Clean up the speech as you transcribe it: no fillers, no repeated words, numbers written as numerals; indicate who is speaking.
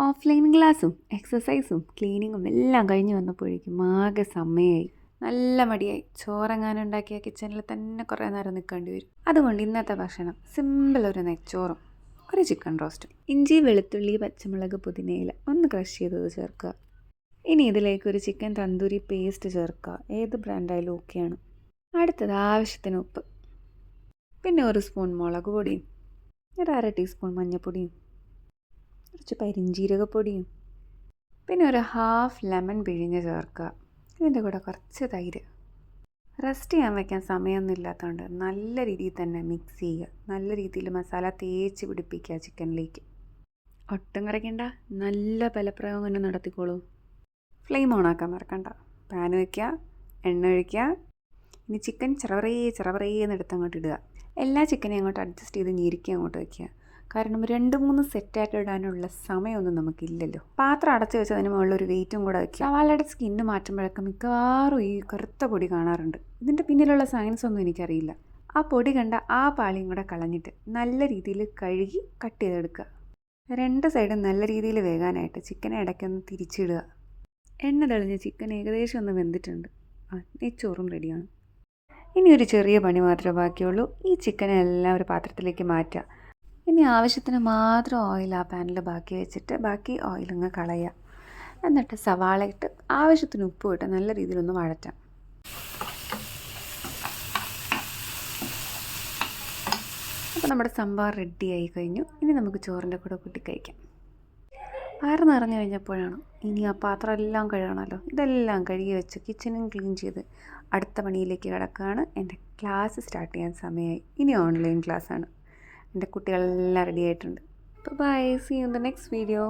Speaker 1: Offline ക്ലാസ്സും എക്സസൈസും ക്ലീനിങ്ങും എല്ലാം കഴിഞ്ഞ് വന്നപ്പോഴേക്കും ആകെ സമയമായി. നല്ല മടിയായി. ചോറെങ്ങാനുണ്ടാക്കിയ കിച്ചണിൽ തന്നെ കുറേ നേരം നിൽക്കേണ്ടി വരും. അതുകൊണ്ട് ഇന്നത്തെ ഭക്ഷണം സിമ്പിൾ ഒരു നെച്ചോറും ഒരു ചിക്കൻ റോസ്റ്റും. ഇഞ്ചി, വെളുത്തുള്ളി, പച്ചമുളക്, പുതിനയില ഒന്ന് ക്രഷ് ചെയ്തത് ചേർക്കുക. ഇനി ഇതിലേക്ക് ഒരു ചിക്കൻ തന്തൂരി പേസ്റ്റ് ചേർക്കുക. ഏത് ബ്രാൻഡായാലും ഓക്കെയാണ്. അടുത്തത് ആവശ്യത്തിന് ഉപ്പ്, പിന്നെ ഒരു സ്പൂൺ മുളക് പൊടിയും, ഒരു അര ടീസ്പൂൺ മഞ്ഞൾപ്പൊടിയും, കുറച്ച് പെരിഞ്ജീരകപ്പൊടിയും, പിന്നെ ഒരു ഹാഫ് ലെമൺ പിഴിഞ്ഞ് ചേർക്കുക. ഇതിൻ്റെ കൂടെ കുറച്ച് തൈര്. റെസ്റ്റ് ചെയ്യാൻ വയ്ക്കാൻ സമയമൊന്നും ഇല്ലാത്തതുകൊണ്ട് നല്ല രീതിയിൽ തന്നെ മിക്സ് ചെയ്യുക. നല്ല രീതിയിൽ മസാല തേച്ച് പിടിപ്പിക്കുക ചിക്കനിലേക്ക്. ഒട്ടും കറിക്കണ്ട, നല്ല ബലപ്രയോഗം തന്നെ നടത്തിക്കോളൂ. ഫ്ലെയിം ഓണാക്കാൻ മറക്കണ്ട. പാൻ വയ്ക്കുക, എണ്ണ ഒഴിക്കുക. ഇനി ചിക്കൻ ചെറവറേന്ന് എടുത്ത് അങ്ങോട്ട് ഇടുക. എല്ലാ ചിക്കനെയും അങ്ങോട്ട് അഡ്ജസ്റ്റ് ചെയ്ത് ഞെരുക്കി അങ്ങോട്ട് വയ്ക്കുക. കാരണം 2-3 സെറ്റായിട്ട് ഇടാനുള്ള സമയമൊന്നും നമുക്കില്ലല്ലോ. പാത്രം അടച്ച് വെച്ച് അതിന് മുകളിലൊരു വെയിറ്റും കൂടെ വയ്ക്കുക. സവാളയുടെ സ്കിന്ന് മാറ്റുമ്പോഴൊക്കെ മിക്കവാറും ഈ കറുത്ത പൊടി കാണാറുണ്ട്. ഇതിൻ്റെ പിന്നിലുള്ള സയൻസ് ഒന്നും എനിക്കറിയില്ല. ആ പൊടി കണ്ട ആ പാളിയും കൂടെ കളഞ്ഞിട്ട് നല്ല രീതിയിൽ കഴുകി കട്ട് ചെയ്തെടുക്കുക. 2 സൈഡും നല്ല രീതിയിൽ വേകാനായിട്ട് ചിക്കനെ ഇടയ്ക്കൊന്ന് തിരിച്ചിടുക. എണ്ണ തെളിഞ്ഞ് ചിക്കൻ ഏകദേശം ഒന്ന് വെന്തിട്ടുണ്ട്. നെച്ചോറും റെഡിയാണ്. ഇനി ഒരു ചെറിയ പണി മാത്രമേ ബാക്കിയുള്ളൂ. ഈ ചിക്കനെല്ലാം ഒരു പാത്രത്തിലേക്ക് മാറ്റുക. ഇനി ആവശ്യത്തിന് മാത്രം ഓയിൽ ആ പാനിൽ ബാക്കി വെച്ചിട്ട് ബാക്കി ഓയിലങ്ങ് കളയുക. എന്നിട്ട് സവാള ഇട്ട് ആവശ്യത്തിന് ഉപ്പ് ഇട്ട് നല്ല രീതിയിലൊന്ന് വഴറ്റാം. അപ്പോൾ നമ്മുടെ സംഭാർ റെഡിയായി കഴിഞ്ഞു. ഇനി നമുക്ക് ചോറിൻ്റെ കൂടെ കൂട്ടി കഴിക്കാം. വയറ് നിറഞ്ഞു കഴിഞ്ഞപ്പോഴാണ് ഇനി ആ പാത്രം എല്ലാം കഴുകണമല്ലോ. ഇതെല്ലാം കഴുകി വെച്ച് കിച്ചണും ക്ലീൻ ചെയ്ത് അടുത്ത പണിയിലേക്ക് കിടക്കുകയാണ്. എൻ്റെ ക്ലാസ് സ്റ്റാർട്ട് ചെയ്യാൻ സമയമായി. ഇനി ഓൺലൈൻ ക്ലാസ്സാണ്. എൻ്റെ കുട്ടികളെല്ലാം റെഡി ആയിട്ടുണ്ട്. Bye, see you in the next video.